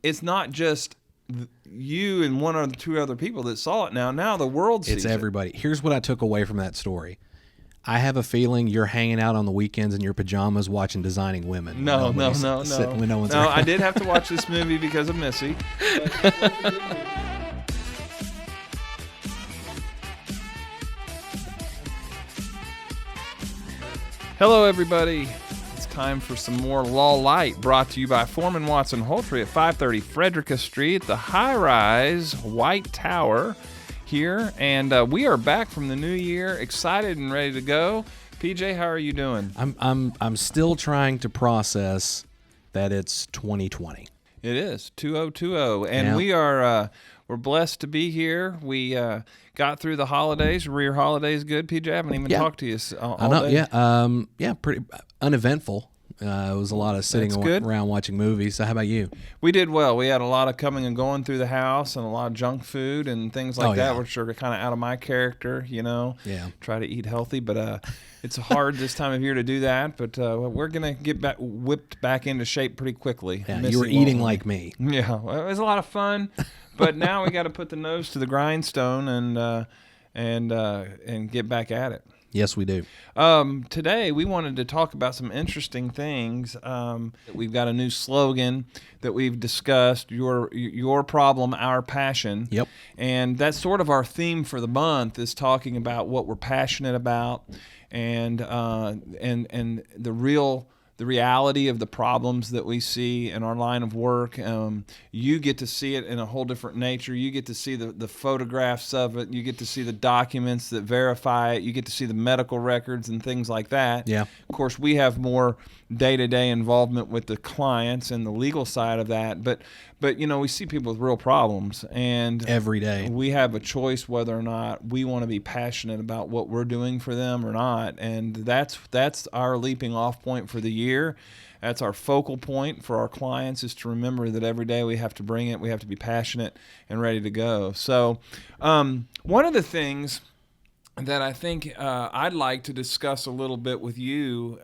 it's not just you and one or two other people that saw it now the world sees It's everybody. Here's what I took away from that story. I have a feeling you're hanging out on the weekends in your pajamas watching Designing Women. No. When no one's I did have to watch this movie because of Missy. Hello, everybody. It's time for some more Lite, brought to you by Foreman Watson Holtry at 530 Frederica Street, the high-rise white tower here, and we are back from the new year, excited and ready to go. PJ, how are you doing? I'm still trying to process that it's 2020. It is 2020, and Yeah. we are we're blessed to be here. We got through the holidays. Were your holidays good, PJ? I haven't even talked to you all day. Yeah, pretty uneventful. It was a lot of sitting around watching movies. So how about you? We did well. We had a lot of coming and going through the house and a lot of junk food and things like that, which are kind of out of my character, you know. Yeah. Try to eat healthy, but it's hard this time of year to do that. But we're going to get whipped back into shape pretty quickly. Yeah, you were eating like me. Yeah, well, it was a lot of fun. But now we got to put the nose to the grindstone and get back at it. Yes, we do. Today, we wanted to talk about some interesting things. We've got a new slogan that we've discussed, your problem, our passion. Yep. And that's sort of our theme for the month, is talking about what we're passionate about and the reality of the problems that we see in our line of work. You get to see it in a whole different nature. You get to see the photographs of it. You get to see the documents that verify it. You get to see the medical records and things like that. Yeah. Of course, we have more day-to-day involvement with the clients and the legal side of that. But you know, we see people with real problems, and every day we have a choice whether or not we want to be passionate about what we're doing for them or not. And that's our leaping off point for the year. That's our focal point for our clients, is to remember that every day we have to bring it. We have to be passionate and ready to go. So one of the things that I think I'd like to discuss a little bit with you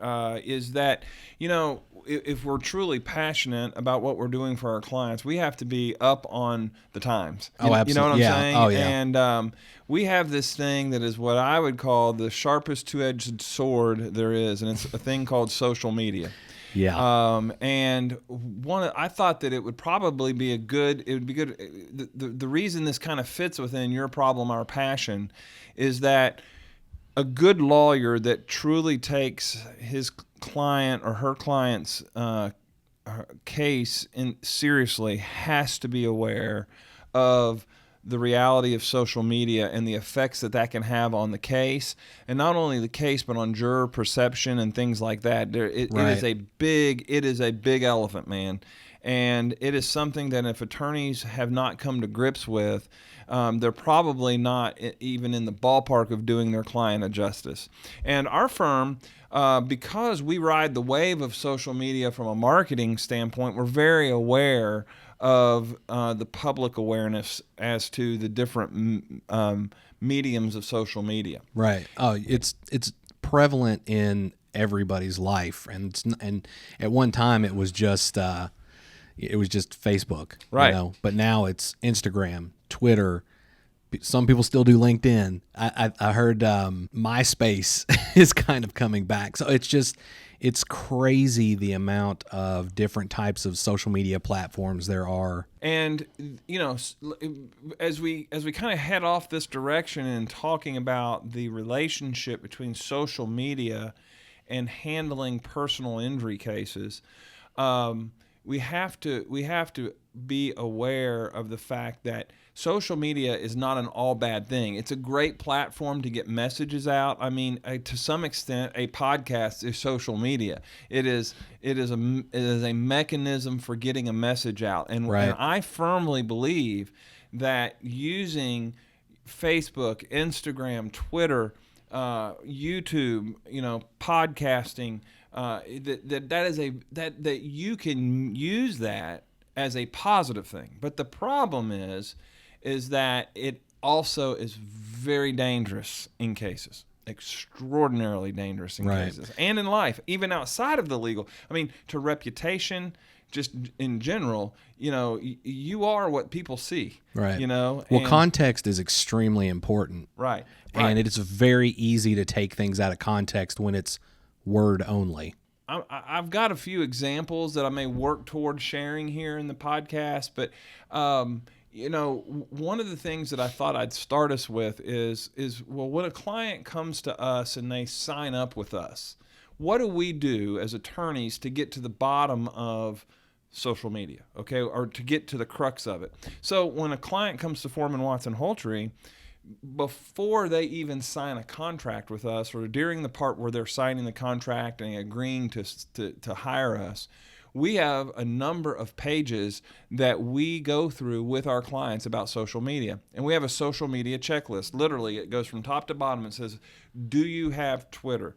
is that, you know, if we're truly passionate about what we're doing for our clients, we have to be up on the times. Absolutely. You know what I'm saying? Oh, yeah. And we have this thing that is what I would call the sharpest two-edged sword there is, and it's a thing called social media. Yeah. And I thought that it would probably be good. The reason this kind of fits within your problem, our passion, is that a good lawyer that truly takes his client or her client's case seriously has to be aware of the reality of social media and the effects that can have on the case, and not only the case, but on juror perception and things like that. It is a big elephant, man. And it is something that if attorneys have not come to grips with, they're probably not even in the ballpark of doing their client a justice. And our firm, because we ride the wave of social media from a marketing standpoint, we're very aware of the public awareness as to the different mediums of social media. Right. Oh, it's prevalent in everybody's life, and at one time it was just Facebook, right? You know? But now it's Instagram, Twitter. Some people still do LinkedIn. I heard MySpace is kind of coming back. So it's crazy the amount of different types of social media platforms there are. And, you know, as we kind of head off this direction and talking about the relationship between social media and handling personal injury cases, we have to be aware of the fact that social media is not an all bad thing. It's a great platform to get messages out. I mean, to some extent, a podcast is social media. It is a mechanism for getting a message out. And, right. And I firmly believe that using Facebook, Instagram, Twitter, YouTube, you know, podcasting, that you can use that as a positive thing. But the problem is that it also is very dangerous in cases. Extraordinarily dangerous in cases. And in life, even outside of the legal. I mean, to reputation, just in general, you are what people see. Right. Well, context is extremely important. Right. And it is very easy to take things out of context when it's word only. I've got a few examples that I may work toward sharing here in the podcast, but one of the things that I thought I'd start us with is when a client comes to us and they sign up with us, what do we do as attorneys to get to the bottom of social media, okay, or to get to the crux of it? So when a client comes to Foreman Watson Holtry, before they even sign a contract with us, or during the part where they're signing the contract and agreeing to hire us, we have a number of pages that we go through with our clients about social media. And we have a social media checklist. Literally, it goes from top to bottom. It says, do you have Twitter?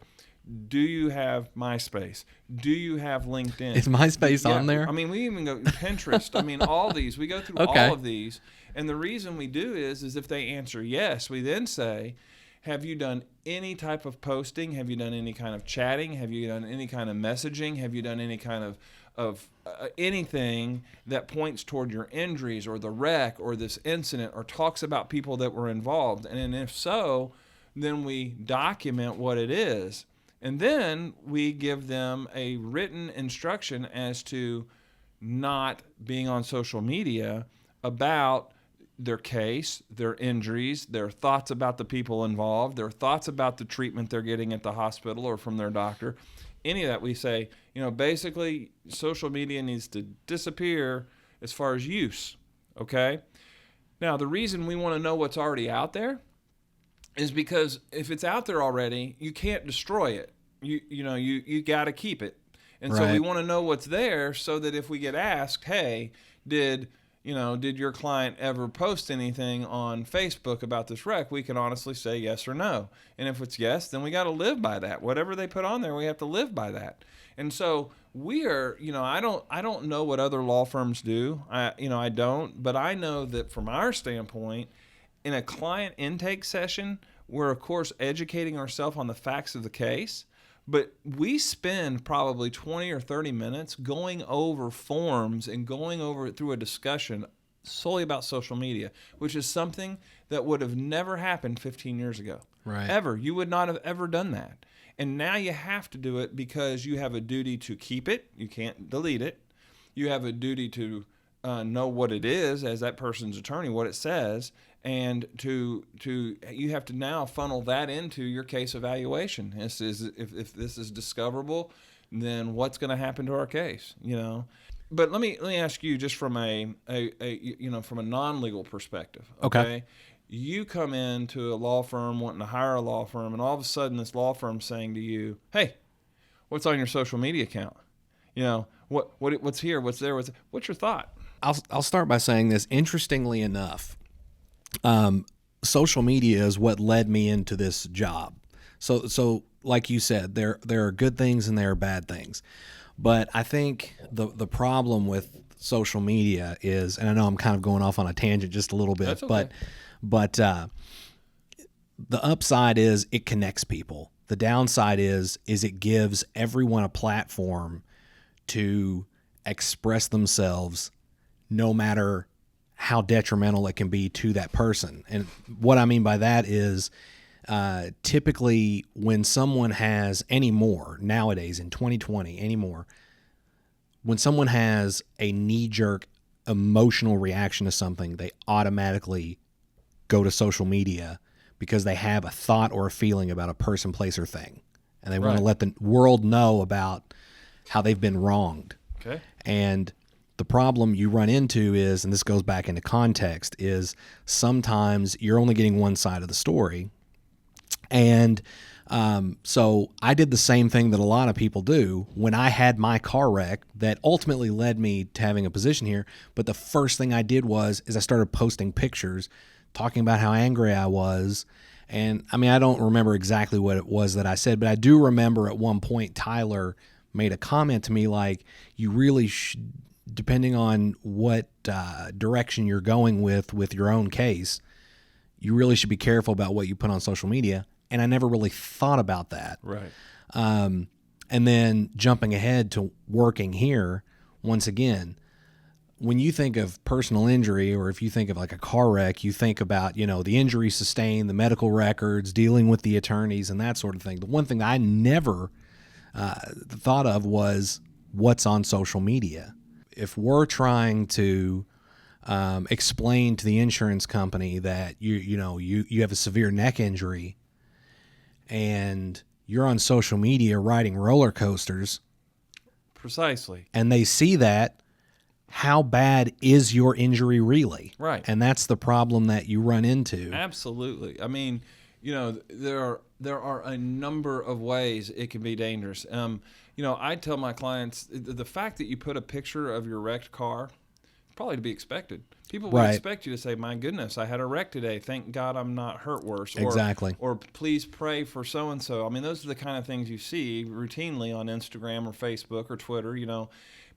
Do you have MySpace? Do you have LinkedIn? Is MySpace on there? I mean, we even go Pinterest. I mean, all these. We go through all of these. And the reason we do is if they answer yes, we then say, have you done any type of posting? Have you done any kind of chatting? Have you done any kind of messaging? Have you done any kind of anything that points toward your injuries or the wreck or this incident or talks about people that were involved? And if so, then we document what it is. And then we give them a written instruction as to not being on social media about their case, their injuries, their thoughts about the people involved, their thoughts about the treatment they're getting at the hospital or from their doctor. Any of that, we say, basically social media needs to disappear as far as use, okay? Now, the reason we want to know what's already out there is because if it's out there already, you can't destroy it. You got to keep it. And so we want to know what's there so that if we get asked, hey, did your client ever post anything on Facebook about this wreck, we can honestly say yes or no. And if it's yes, then we got to live by that. Whatever they put on there, we have to live by that. And so we are, I don't know what other law firms do. I don't, but I know that from our standpoint, in a client intake session, we're of course educating ourselves on the facts of the case. But we spend probably 20 or 30 minutes going over forms and going over it through a discussion solely about social media, which is something that would have never happened 15 years ago. Right. Ever. You would not have ever done that. And now you have to do it because you have a duty to keep it. You can't delete it. You have a duty to know what it is as that person's attorney, what it says, and you have to now funnel that into your case evaluation. If this is discoverable, then what's going to happen to our case? But let me ask you, just from a from a non-legal perspective. Okay. You come into a law firm wanting to hire a law firm, and all of a sudden this law firm's saying to you, "Hey, what's on your social media account? What's here? What's there? What's your thought?" I'll start by saying this. Interestingly enough, social media is what led me into this job. So like you said, there are good things and there are bad things. But I think the problem with social media is, and I know I'm kind of going off on a tangent just a little bit, That's okay. but the upside is it connects people. The downside is it gives everyone a platform to express themselves, no matter how detrimental it can be to that person. And what I mean by that is typically when someone has nowadays in 2020 when someone has a knee-jerk emotional reaction to something, they automatically go to social media because they have a thought or a feeling about a person, place, or thing. And they want to let the world know about how they've been wronged. Okay. And the problem you run into is, and this goes back into context, is sometimes you're only getting one side of the story. And so I did the same thing that a lot of people do when I had my car wreck that ultimately led me to having a position here. But the first thing I did is I started posting pictures talking about how angry I was. And I mean, I don't remember exactly what it was that I said, but I do remember at one point Tyler made a comment to me like, you really should, depending on what direction you're going with your own case, you really should be careful about what you put on social media. And I never really thought about that. Right. And then jumping ahead to working here, once again, when you think of personal injury, or if you think of like a car wreck, you think about, the injury sustained, the medical records, dealing with the attorneys and that sort of thing. The one thing I never thought of was what's on social media. If we're trying to explain to the insurance company that you have a severe neck injury and you're on social media riding roller coasters, precisely, and they see that, how bad is your injury really? Right. And that's the problem that you run into. Absolutely. I mean, there are a number of ways it can be dangerous. I tell my clients the fact that you put a picture of your wrecked car, probably to be expected. People would expect you to say, "My goodness, I had a wreck today. Thank God I'm not hurt worse." Exactly. Or please pray for so and so. I mean, those are the kind of things you see routinely on Instagram or Facebook or Twitter.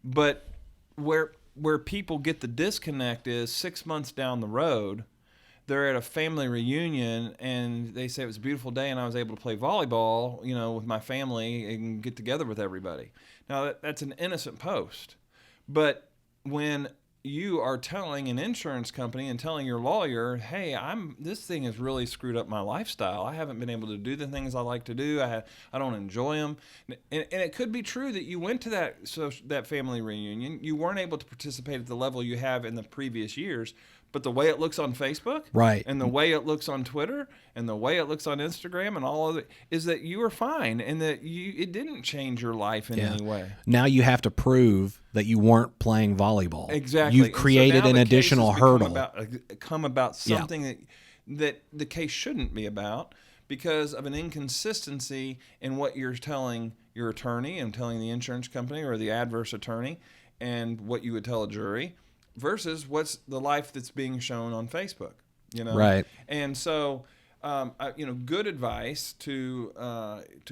But where people get the disconnect is 6 months down the road, they're at a family reunion and they say it was a beautiful day and I was able to play volleyball, with my family and get together with everybody. Now that's an innocent post, but when you are telling an insurance company and telling your lawyer, "Hey, this thing has really screwed up my lifestyle. I haven't been able to do the things I like to do. I don't enjoy them." And it could be true that you went to that family reunion. You weren't able to participate at the level you have in the previous years, but the way it looks on Facebook, right, and the way it looks on Twitter, and the way it looks on Instagram, and all of it, is that you are fine, and that it didn't change your life in any way. Now you have to prove that you weren't playing volleyball. Exactly. You've created an additional hurdle. Come about something that the case shouldn't be about because of an inconsistency in what you're telling your attorney and telling the insurance company or the adverse attorney, and what you would tell a jury, versus what's the life that's being shown on Facebook, Right. And so, good advice to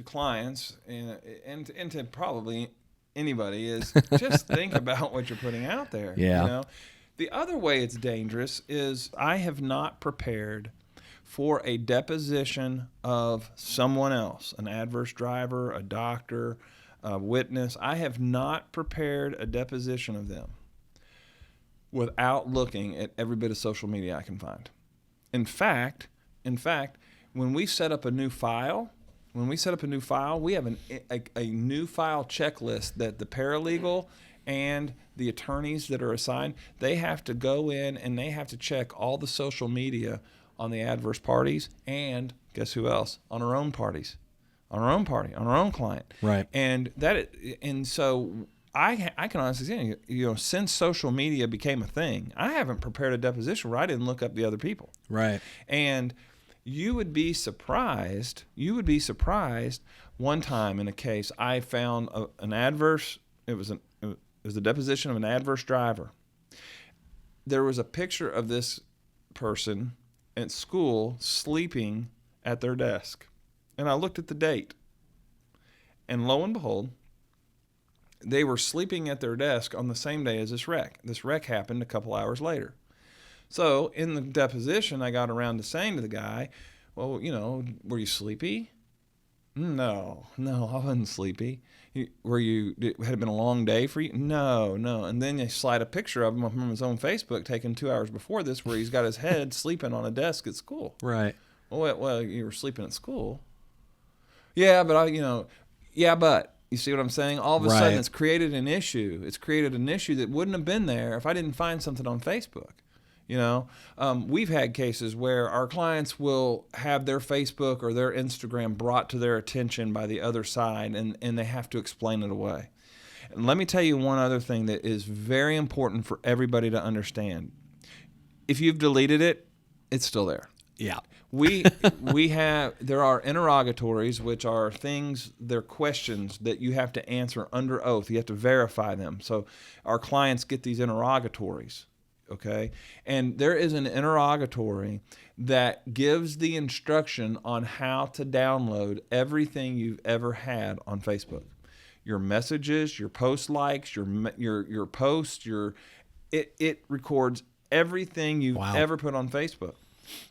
clients and to probably anybody is just think about what you're putting out there. Yeah. The other way it's dangerous is I have not prepared for a deposition of someone else, an adverse driver, a doctor, a witness. I have not prepared a deposition of them without looking at every bit of social media I can find. In fact, when we set up a new file, we have a new file checklist that the paralegal and the attorneys that are assigned, they have to go in and they have to check all the social media on the adverse parties and guess who else? On our own parties, on our own party, on our own client. Right. And so I can honestly say, since social media became a thing, I haven't prepared a deposition where I didn't look up the other people. Right. And you would be surprised. One time in a case, I found an adverse. It was the deposition of an adverse driver. There was a picture of this person at school sleeping at their desk, and I looked at the date, and lo and behold, they were sleeping at their desk on the same day as this wreck. This wreck happened a couple hours later. So in the deposition, I got around to saying to the guy, "Well, were you sleepy?" No, I wasn't sleepy. Had it been a long day for you? No. And then they slide a picture of him from his own Facebook taken 2 hours before this where he's got his head sleeping on a desk at school. Right. Well, you were sleeping at school. Yeah, but you see what I'm saying? All of a sudden, it's created an issue. It's created an issue that wouldn't have been there if I didn't find something on Facebook. We've had cases where our clients will have their Facebook or their Instagram brought to their attention by the other side, and they have to explain it away. And let me tell you one other thing that is very important for everybody to understand. If you've deleted it, it's still there. Yeah. There are interrogatories, which are they're questions that you have to answer under oath. You have to verify them. So our clients get these interrogatories, okay? And there is an interrogatory that gives the instruction on how to download everything you've ever had on Facebook. Your messages, your post likes, your posts, it records everything you've ever put on Facebook.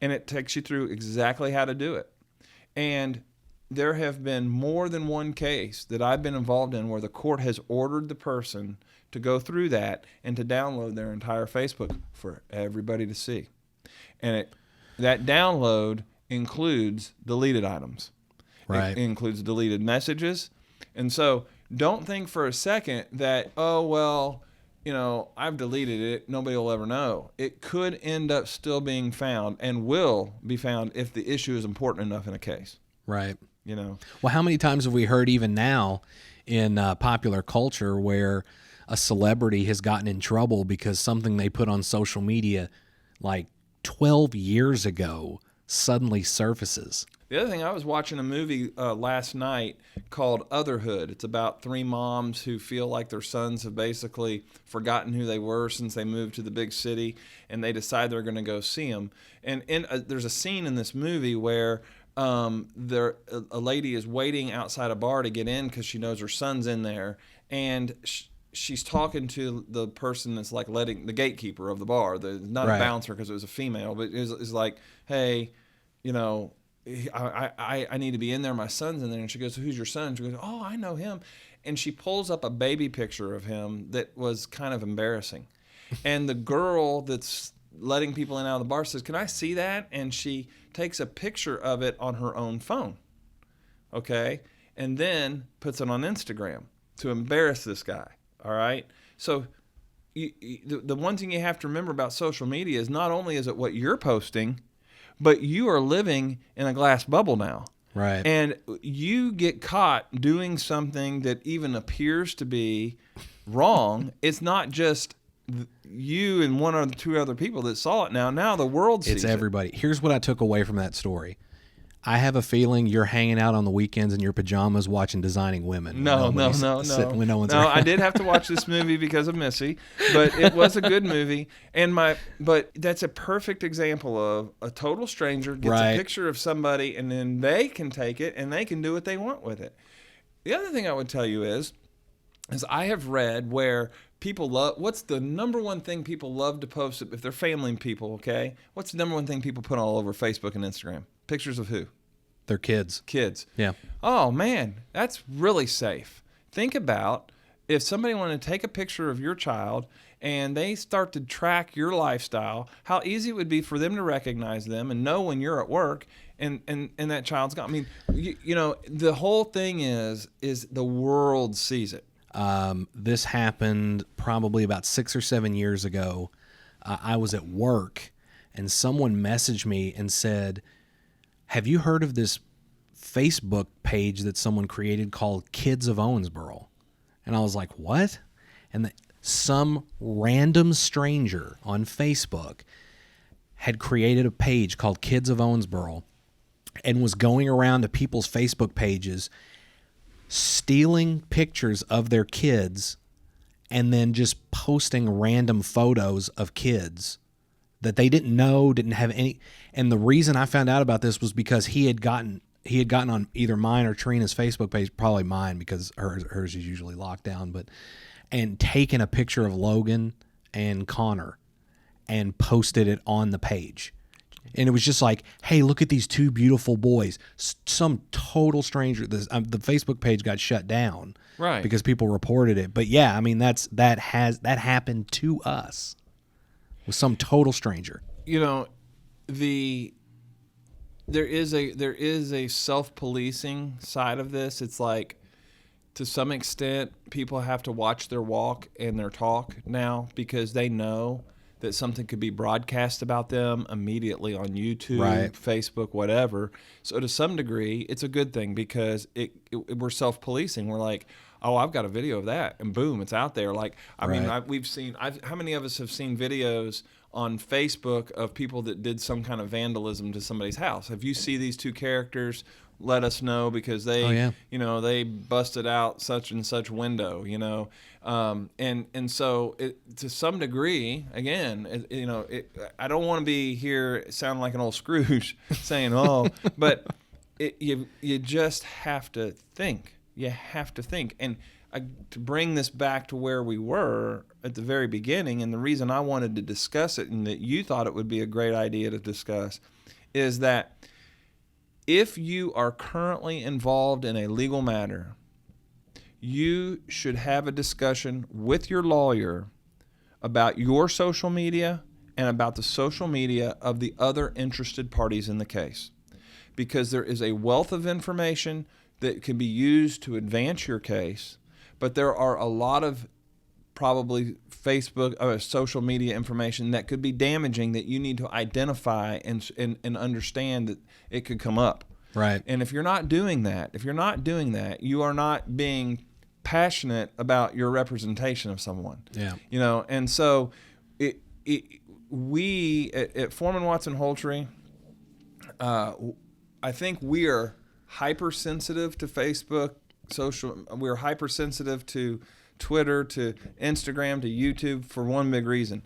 And it takes you through exactly how to do it. And there have been more than one case that I've been involved in where the court has ordered the person to go through that and to download their entire Facebook for everybody to see. And that download includes deleted items. Right. It includes deleted messages. And so don't think for a second that, oh, well, I've deleted it. Nobody will ever know. It could end up still being found and will be found if the issue is important enough in a case. Right. Well, how many times have we heard even now in popular culture where a celebrity has gotten in trouble because something they put on social media like 12 years ago suddenly surfaces? The other thing, I was watching a movie last night called Otherhood. It's about 3 moms who feel like their sons have basically forgotten who they were since they moved to the big city, and they decide they're going to go see them. And there's a scene in this movie where a lady is waiting outside a bar to get in because she knows her son's in there, and she's talking to the person that's like letting the gatekeeper of the bar, not Right. a bouncer because it was a female, but is like, hey, I need to be in there. My son's in there. And she goes, who's your son? She goes, oh, I know him. And she pulls up a baby picture of him that was kind of embarrassing. And the girl that's letting people in and out of the bar says, can I see that? And she takes a picture of it on her own phone. Okay. And then puts it on Instagram to embarrass this guy. All right. So the one thing you have to remember about social media is not only is it what you're posting, but you are living in a glass bubble now. Right. And you get caught doing something that even appears to be wrong. It's not just you and one or 2 other people that saw it now. Now the world sees It's everybody. Here's what I took away from that story. I have a feeling you're hanging out on the weekends in your pajamas watching Designing Women. No. When no one's No, I did have to watch this movie because of Missy, but it was a good movie. But that's a perfect example of a total stranger gets Right. a picture of somebody, and then they can take it and they can do what they want with it. The other thing I would tell you is I have read where people love, what's the number one thing people love to post if they're family people, okay? What's the number one thing people put all over Facebook and Instagram? Pictures of who? Their kids. Kids. Yeah. Oh, man, that's really safe. Think about if somebody wanted to take a picture of your child and they start to track your lifestyle, how easy it would be for them to recognize them and know when you're at work and that child's gone. I mean, the whole thing is the world sees it. This happened probably about 6 or 7 years ago. I was at work and someone messaged me and said, have you heard of this Facebook page that someone created called Kids of Owensboro? And I was like, what? And some random stranger on Facebook had created a page called Kids of Owensboro and was going around to people's Facebook pages stealing pictures of their kids and then just posting random photos of kids that they didn't know, didn't have any. And the reason I found out about this was because he had gotten on either mine or Trina's Facebook page, probably mine because hers is usually locked down, and taken a picture of Logan and Connor and posted it on the page. And it was just like, hey, look at these 2 beautiful boys. Some total stranger. The Facebook page got shut down, right? Because people reported it. But yeah, I mean that happened to us with some total stranger. There is a self-policing side of this. It's like, to some extent, people have to watch their walk and their talk now because they know that something could be broadcast about them immediately on YouTube, right. Facebook, whatever. So to some degree, it's a good thing because we're self-policing. We're like, oh, I've got a video of that, and boom, it's out there. Like, I mean, how many of us have seen videos on Facebook of people that did some kind of vandalism to somebody's house? If you see these 2 characters, let us know because they, they busted out such and such window, and so to some degree, again, I don't want to be here sounding like an old Scrooge saying, oh, but you just have to think. You have to think. And to bring this back to where we were at the very beginning, and the reason I wanted to discuss it and that you thought it would be a great idea to discuss is that If you are currently involved in a legal matter, you should have a discussion with your lawyer about your social media and about the social media of the other interested parties in the case. Because there is a wealth of information that can be used to advance your case, but there are a lot of probably Facebook or social media information that could be damaging that you need to identify and understand that it could come up. Right. And if you're not doing that, you are not being passionate about your representation of someone. Yeah. And so we at Foreman Watson Holtry, I think we are hypersensitive to Facebook, we're hypersensitive to Twitter, to Instagram, to YouTube for one big reason.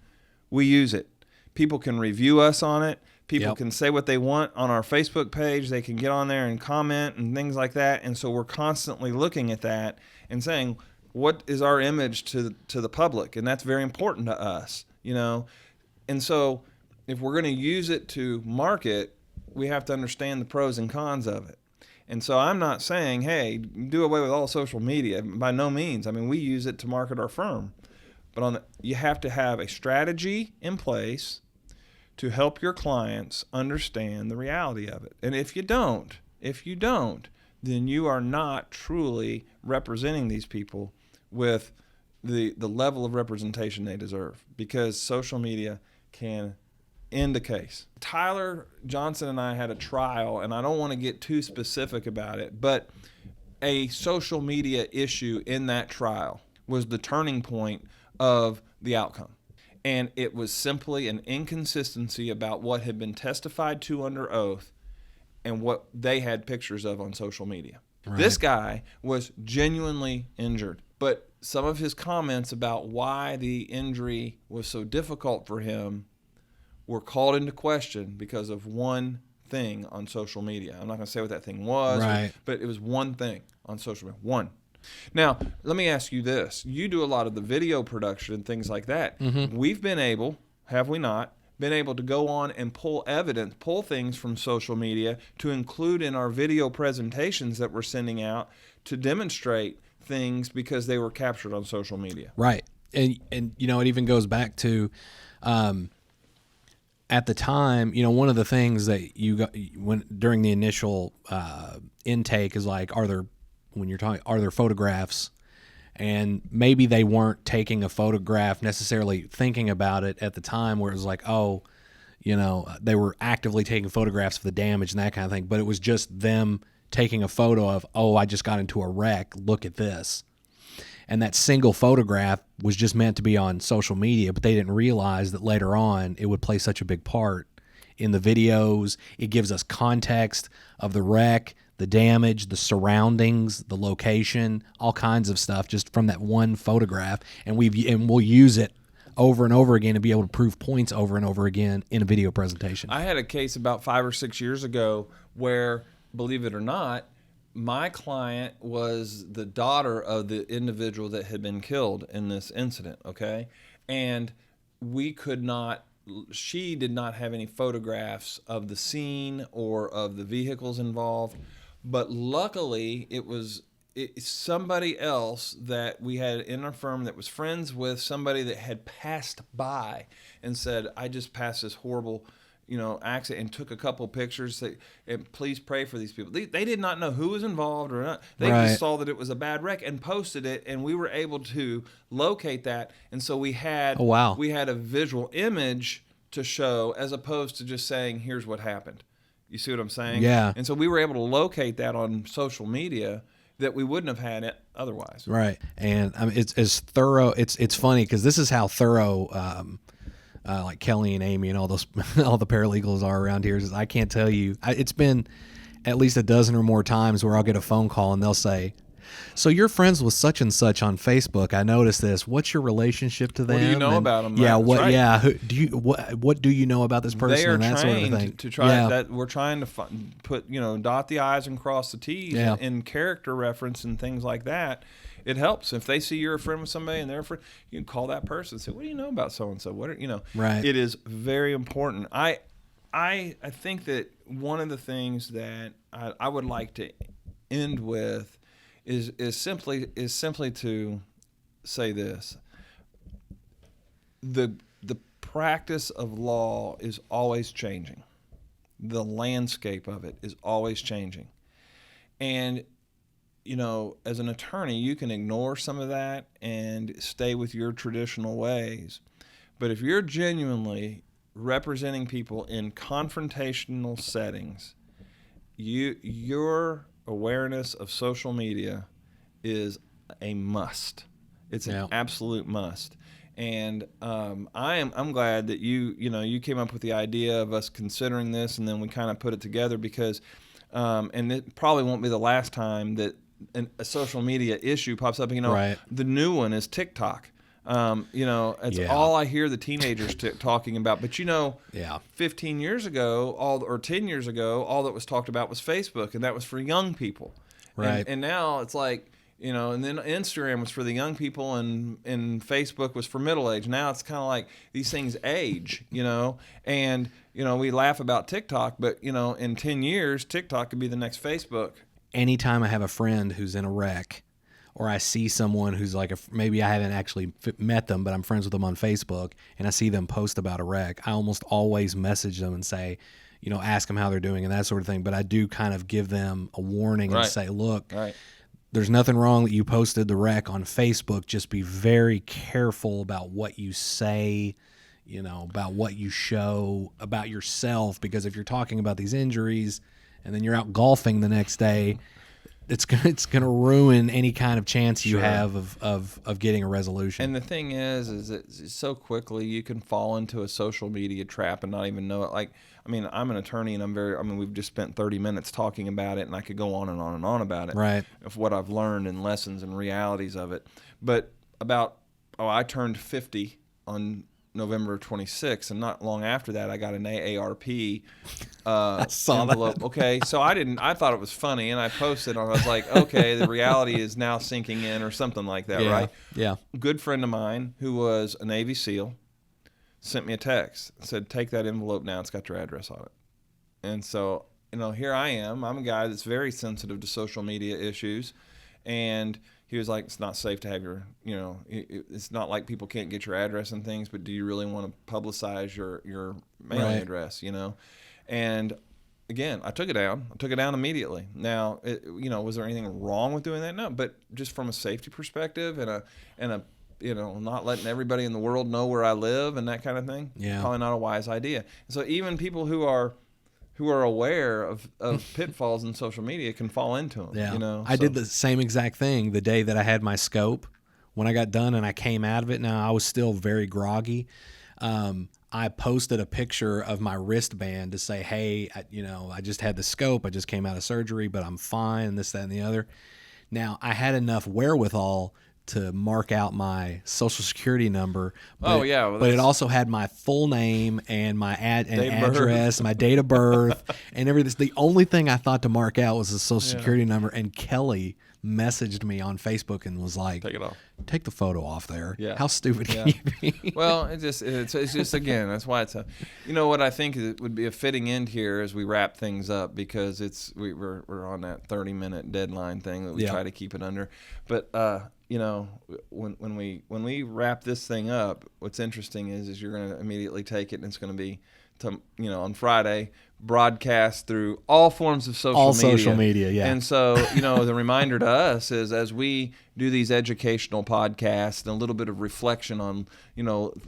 We use it. People can review us on it. People can say what they want on our Facebook page. They can get on there and comment and things like that. And so we're constantly looking at that and saying, what is our image to the public? And that's very important to us, And so if we're going to use it to market, we have to understand the pros and cons of it. And so I'm not saying, hey, do away with all social media. By no means. I mean, we use it to market our firm. But you have to have a strategy in place to help your clients understand the reality of it. And if you don't, then you are not truly representing these people with the level of representation they deserve, because social media can end a case. Tyler Johnson and I had a trial, and I don't want to get too specific about it, but a social media issue in that trial was the turning point of the outcome. And it was simply an inconsistency about what had been testified to under oath and what they had pictures of on social media. Right. This guy was genuinely injured, but some of his comments about why the injury was so difficult for him were called into question because of one thing on social media. I'm not going to say what that thing was, right, but it was one thing on social media. One. Now, let me ask you this. You do a lot of the video production and things like that. Mm-hmm. We've been able, have we not, been able to go on and pull things from social media to include in our video presentations that we're sending out to demonstrate things because they were captured on social media. Right. And it even goes back to at the time, one of the things that you got during the initial intake is like, are there photographs? And maybe they weren't taking a photograph necessarily thinking about it at the time, where it was like, they were actively taking photographs of the damage and that kind of thing. But it was just them taking a photo of, I just got into a wreck. Look at this. And that single photograph was just meant to be on social media, but they didn't realize that later on it would play such a big part in the videos. It gives us context of the wreck, the damage, the surroundings, the location, all kinds of stuff just from that one photograph. And we'll use it over and over again to be able to prove points over and over again in a video presentation. I had a case about 5 or 6 years ago where, believe it or not, my client was the daughter of the individual that had been killed in this incident, okay? And she did not have any photographs of the scene or of the vehicles involved, but luckily it was somebody else that we had in our firm that was friends with somebody that had passed by and said, I just passed this horrible accident, and took a couple pictures. And please pray for these people. They did not know who was involved or not. They just saw that it was a bad wreck and posted it, and we were able to locate that. And so we had we had a visual image to show, as opposed to just saying, here's what happened. You see what I'm saying? Yeah. And so we were able to locate that on social media that we wouldn't have had it otherwise. Right. And it's as thorough. It's funny because this is how thorough like Kelly and Amy and all the paralegals are around here. I can't tell you. It's been at least a dozen or more times where I'll get a phone call and they'll say, so you're friends with such and such on Facebook. I noticed this. What's your relationship to them? What do you know about them? Yeah. What? Right. Yeah. What do you know about this person? They are and that trained sort of thing. to try that. We're trying to put dot the I's and cross the T's in character reference and things like that. It helps if they see you're a friend with somebody and they're a friend. You can call that person and say, "What do you know about so and so? What are?" Right. It is very important. I I think that one of the things that I would like to end with is simply to say this: the practice of law is always changing. The landscape of it is always changing, and as an attorney, you can ignore some of that and stay with your traditional ways. But if you're genuinely representing people in confrontational settings, your awareness of social media is a must. It's an absolute must. And I'm glad that you came up with the idea of us considering this, and then we kind of put it together because, and it probably won't be the last time that a social media issue pops up. Right. The new one is TikTok. It's all I hear the teenagers talking about. But 15 years ago, or 10 years ago, all that was talked about was Facebook, and that was for young people. Right. And now it's like, and then Instagram was for the young people, and Facebook was for middle age. Now it's kind of like these things age, and we laugh about TikTok, but in 10 years, TikTok could be the next Facebook. Anytime I have a friend who's in a wreck, or I see someone who's like maybe I haven't actually met them, but I'm friends with them on Facebook, and I see them post about a wreck, I almost always message them and say, ask them how they're doing and that sort of thing. But I do kind of give them a warning and say, look, there's nothing wrong that you posted the wreck on Facebook. Just be very careful about what you say, about what you show about yourself, because if you're talking about these injuries and then you're out golfing the next day, it's gonna ruin any kind of chance you have of getting a resolution. And the thing is that so quickly you can fall into a social media trap and not even know it. Like, I'm an attorney, and we've just spent 30 minutes talking about it, and I could go on and on and on about it. Right. Of what I've learned and lessons and realities of it. But I turned 50 on November 26th, and not long after that, I got an AARP envelope. That. Okay, so I thought it was funny, and I posted, and I was like, okay, the reality is now sinking in, or something like that, right? Yeah. A good friend of mine who was a Navy SEAL sent me a text, said, take that envelope now, it's got your address on it. And so, here I am. I'm a guy that's very sensitive to social media issues, and he was like, it's not safe to have your, it's not like people can't get your address and things, but do you really want to publicize your mailing address, And again, I took it down. I took it down immediately. Now, was there anything wrong with doing that? No, but just from a safety perspective and a not letting everybody in the world know where I live and that kind of thing, probably not a wise idea. And so even people who are aware of pitfalls in social media can fall into them. Yeah. I did the same exact thing the day that I had my scope. When I got done and I came out of it, now I was still very groggy. I posted a picture of my wristband to say, hey, I just had the scope. I just came out of surgery, but I'm fine, this, that, and the other. Now, I had enough wherewithal to mark out my social security number. But, but it also had my full name and my address, my date of birth, and everything. The only thing I thought to mark out was the social security number. And Kelly messaged me on Facebook and was like, take it off. Take the photo off there. Yeah. How stupid can you be? Well, it's just again, that's why it's what I think it would be a fitting end here as we wrap things up, because we're on that 30-minute deadline thing that we try to keep it under. But when we wrap this thing up, what's interesting is you're going to immediately take it, and it's going to be on Friday, broadcast through all forms of social media. All social media, yeah. And so, the reminder to us is, as we do these educational podcasts and a little bit of reflection on,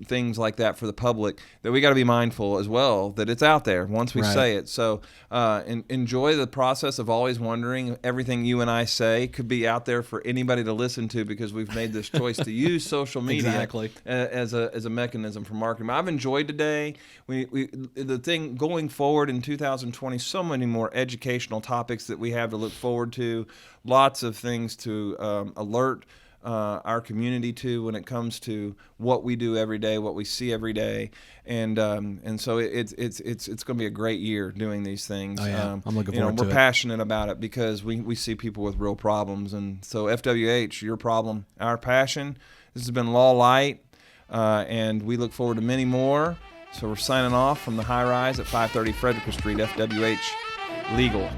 things like that for the public, that we got to be mindful as well that it's out there once we say it. So enjoy the process of always wondering. Everything you and I say could be out there for anybody to listen to, because we've made this choice to use social media as a mechanism for marketing. I've enjoyed today. The thing going forward in 2020, so many more educational topics that we have to look forward to. Lots of things to alert our community to when it comes to what we do every day, what we see every day, and so it's going to be a great year doing these things. Oh, yeah. I'm looking forward to it. We're passionate about it because we see people with real problems, and so FWH, your problem, our passion. This has been Law Lite, and we look forward to many more. So we're signing off from the high rise at 530 Frederick Street, FWH Legal.